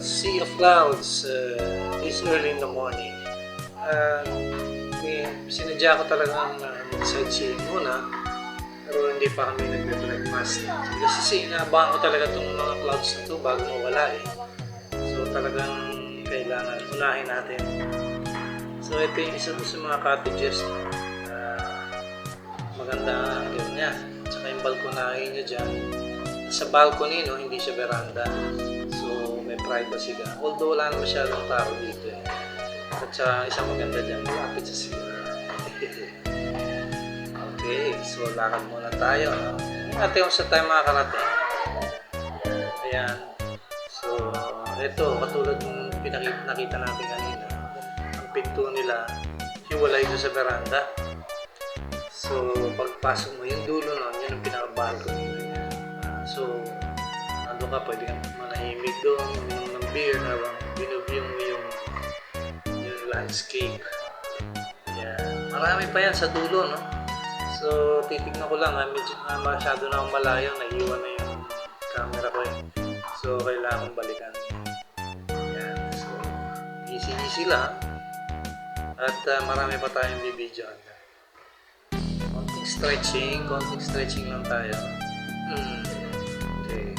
sea of clouds this early in the morning. Sinadya ko talagang mag-sightseeing muna, pero hindi pa kami nagbe-breakfast. Kasi inaabangan ko talaga itong mga clouds na ito bago mawala eh. So talagang kailangan unahin natin. So ito yung isa sa mga cottages na maganda ang view niya. Tsaka yung balkonahe niya dyan. Sa balcony, no, hindi siya veranda. So may privacy ka. Although wala na masyadong tao dito eh. At saka isang maganda dyan, malapit sa sila. Okay, so lakad muna tayo. Ate kung saan tayo makakarating. Ayan. So, ito, katulad ng nakita natin kanina, ang pinto nila, hiwalay doon sa veranda. So, pagpasok mo, yung dulo nun, yun ang pinaka-balcony niya. So, nandun ka, pwede kang manahimik doon, uminom ng beer, habang binubiyong mo yung landscape. Ayan. Marami pa yan sa dulo, no? So, titignan ko lang, medyo masyado na akong malayo, naiiwan na yung camera ko eh. So, kailangan kong balikan. Ayan. So, easy lang. At marami pa tayong bibidyoan. Konting stretching lang tayo. Okay.